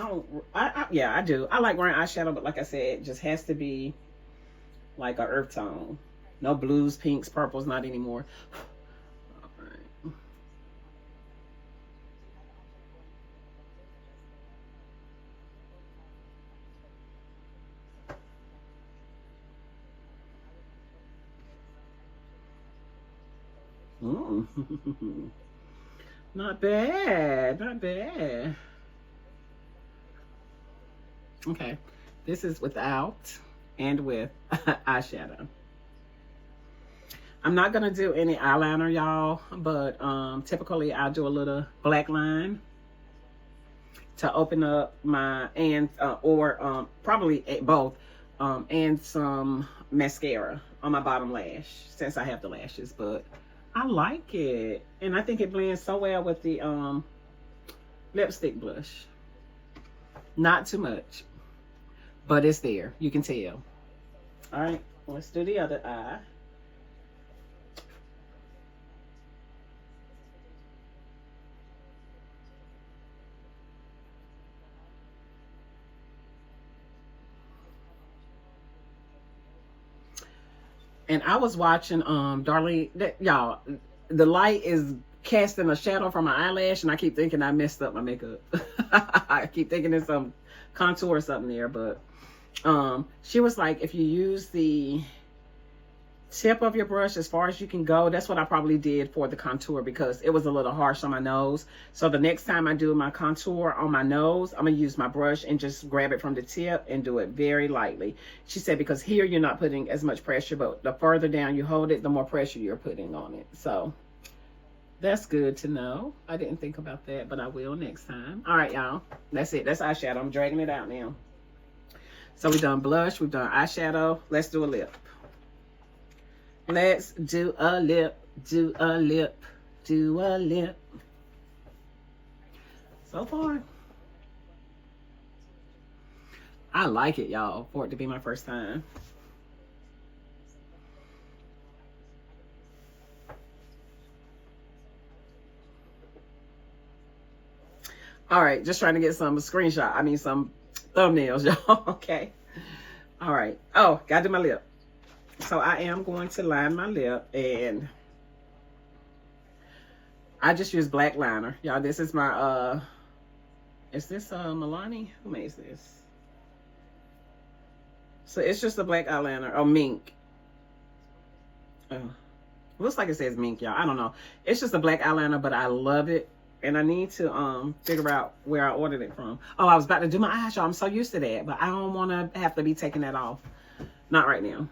yeah, I do. I like wearing eyeshadow, but like I said, it just has to be like an earth tone. No blues, pinks, purples, not anymore. All right. Not bad, not bad. Okay, this is without and with eyeshadow. I'm not gonna do any eyeliner, y'all, but typically I'll do a little black line to open up my, and probably both, and some mascara on my bottom lash since I have the lashes. But I like it, and I think it blends so well with the lipstick blush. Not too much, but it's there. You can tell. All right, let's do the other eye. And I was watching Darlene, y'all, the light is casting a shadow from my eyelash, and I keep thinking I messed up my makeup. I keep thinking there's some contour or something there, but she was like, if you use the tip of your brush as far as you can go, that's what I probably did for the contour, because it was a little harsh on my nose. So the next time I do my contour on my nose, I'm gonna use my brush and just grab it from the tip and do it very lightly. She said because here you're not putting as much pressure, but the further down you hold it, the more pressure you're putting on it. So that's good to know. I didn't think about that, but I will next time. All right, y'all, that's it. That's eyeshadow. I'm dragging it out now. So we've done blush, we've done eyeshadow. Let's do a lip. Let's do a lip, do a lip, do a lip. So far, I like it, y'all, for it to be my first time. All right, just trying to get some screenshot. I mean, some thumbnails, y'all. Okay. All right. Oh, gotta do my lip. So I am going to line my lip, and I just use black liner. Y'all, this is my, is this Milani? Who makes this? So it's just a black eyeliner, or mink. Looks like it says mink, y'all. I don't know. It's just a black eyeliner, but I love it. And I need to figure out where I ordered it from. Oh, I was about to do my eyes, y'all. I'm so used to that, but I don't want to have to be taking that off. Not right now.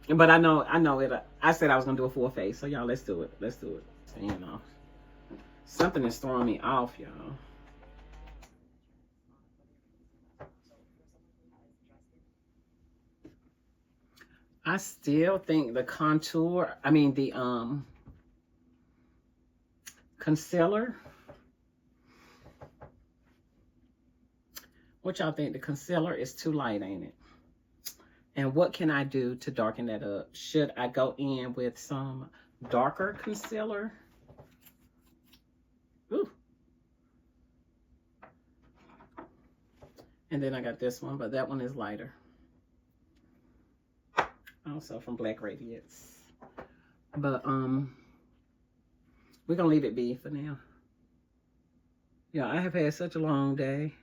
But I know it. I said I was gonna do a full face, so y'all, let's do it. Let's do it. You know, something is throwing me off, y'all. I still think the contour, I mean the concealer. What y'all think? The concealer is too light, ain't it? And what can I do to darken that up? Should I go in with some darker concealer? Ooh. And then I got this one, but that one is lighter. Also from Black Radiance. But we're gonna leave it be for now. Yeah, I have had such a long day.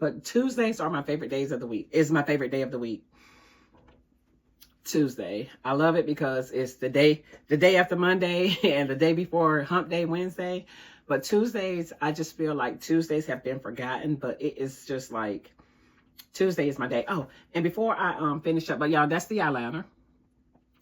But Tuesdays are my favorite days of the week. It's my favorite day of the week. Tuesday. I love it because it's the day after Monday and the day before Hump Day, Wednesday. But Tuesdays, I just feel like Tuesdays have been forgotten, but it is just like Tuesday is my day. Oh, and before I finish up, but y'all, that's the eyeliner.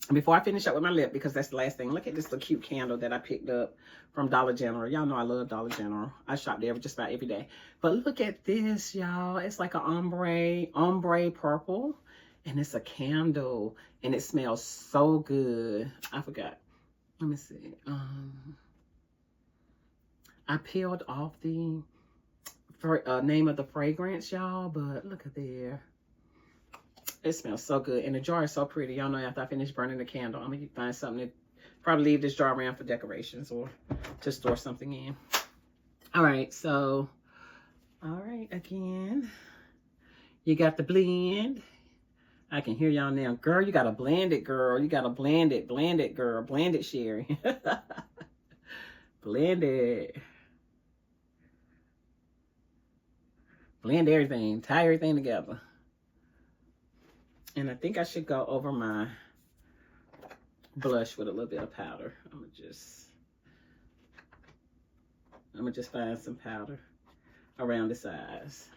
And before I finish up with my lip, because that's the last thing, look at this little cute candle that I picked up from Dollar General. Y'all know I love Dollar General. I shop there just about every day. But look at this, y'all. It's like an ombre purple. And it's a candle. And it smells so good. I forgot. Let me see. I peeled off the name of the fragrance, y'all. But look at there. It smells so good. And the jar is so pretty. Y'all know after I finish burning the candle, I'm going to find something to probably leave this jar around for decorations or to store something in. All right. So, all right. Again, you got the blend. I can hear y'all now. Girl, you got to blend it, girl. You got to blend it. Blend it, girl. Blend it, Sherry. Blend it. Blend everything. Tie everything together. And I think I should go over my blush with a little bit of powder. I'm gonna just find some powder around this eyes.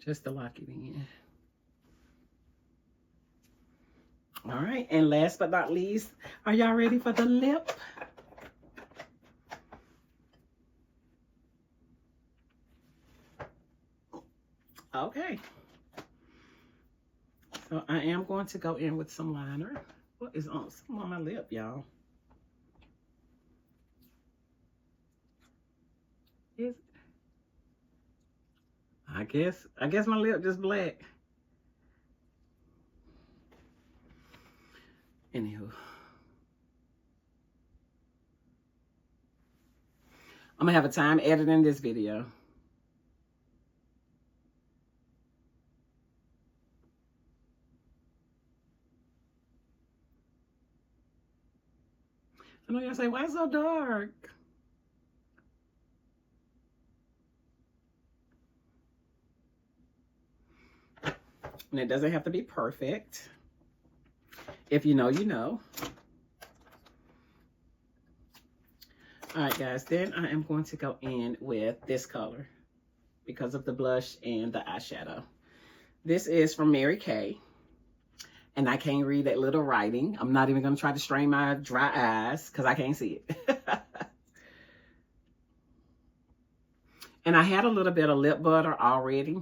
Just to lock it in. All right, and last but not least, are y'all ready for the lip? Okay. So I am going to go in with some liner. What is on my lip, y'all? I guess my lip just black. Anywho. I'm gonna have a time editing this video. I know y'all say, why it's so dark? And it doesn't have to be perfect. If you know, you know. All right, guys, then I am going to go in with this color because of the blush and the eyeshadow. This is from Mary Kay. And I can't read that little writing. I'm not even going to try to strain my dry eyes because I can't see it. And I had a little bit of lip butter already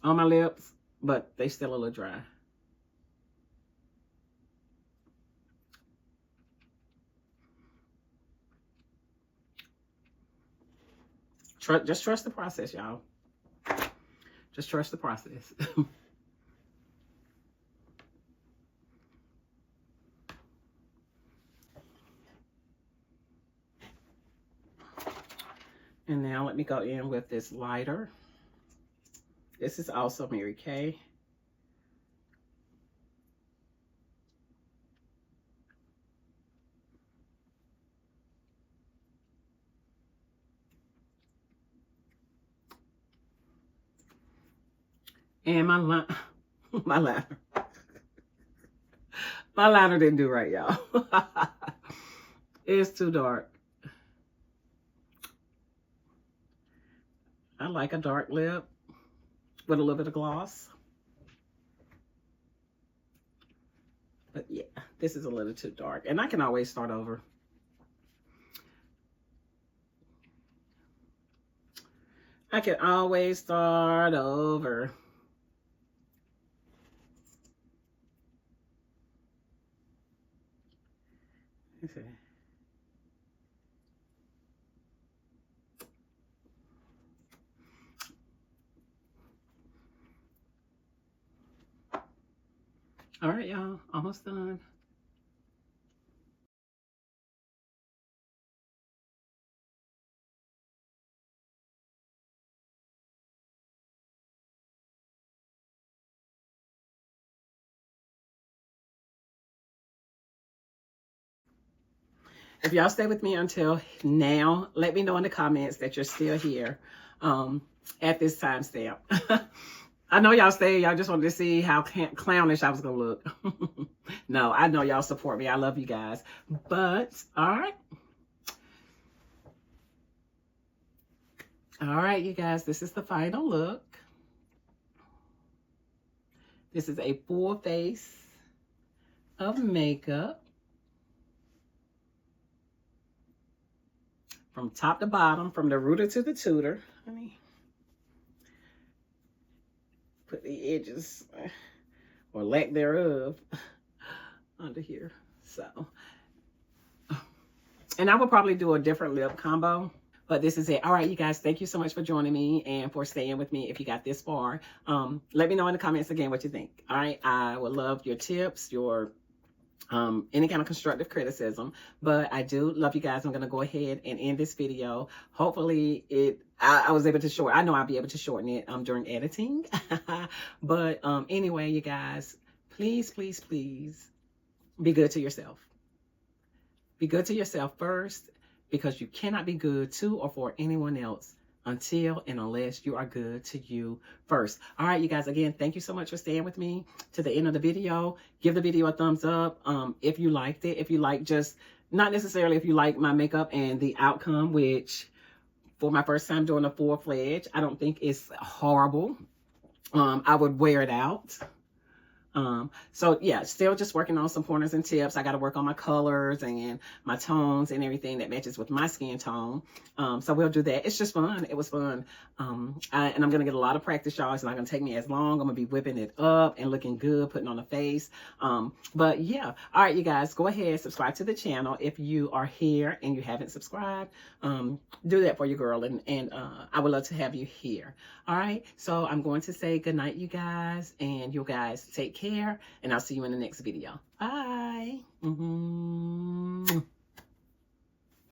on my lips, but they still a little dry. Just trust the process, y'all. Just trust the process. And now let me go in with this lighter. This is also Mary Kay. And my line, my liner. My liner didn't do right, y'all. It's too dark. I like a dark lip with a little bit of gloss. But yeah, this is a little too dark. And I can always start over. I can always start over. Let's see. All right, y'all, almost done. If y'all stay with me until now, let me know in the comments that you're still here at this timestamp. I know y'all stay. Y'all just wanted to see how clownish I was going to look. No, I know y'all support me. I love you guys. But, all right. All right, you guys, this is the final look. This is a full face of makeup. From top to bottom, from the rooter to the tutor. Let me put the edges, or lack thereof, under here. So, and I will probably do a different lip combo. But this is it. All right, you guys, thank you so much for joining me and for staying with me if you got this far. Let me know in the comments again what you think. All right, I would love your tips, your any kind of constructive criticism. But I do love you guys. I'm going to go ahead and end this video. Hopefully I was able to shorten. I know I'll be able to shorten it during editing. But anyway, you guys, please, please, please be good to yourself. Be good to yourself first, because you cannot be good to or for anyone else until and unless you are good to you first. All right, you guys, again, thank you so much for staying with me to the end of the video. Give the video a thumbs up if you liked it. If you like, just not necessarily if you like my makeup and the outcome, which for my first time doing a full-fledged, I don't think it's horrible. I would wear it out. So yeah, still just working on some pointers and tips. I got to work on my colors and my tones and everything that matches with my skin tone. So we'll do that. It's just fun. It was fun. And I'm going to get a lot of practice, y'all. It's not going to take me as long. I'm going to be whipping it up and looking good, putting on a face. But yeah. All right, you guys, go ahead, subscribe to the channel. If you are here and you haven't subscribed, do that for your girl. And I would love to have you here. All right. So I'm going to say good night, you guys, and you guys take care, and I'll see you in the next video. Bye.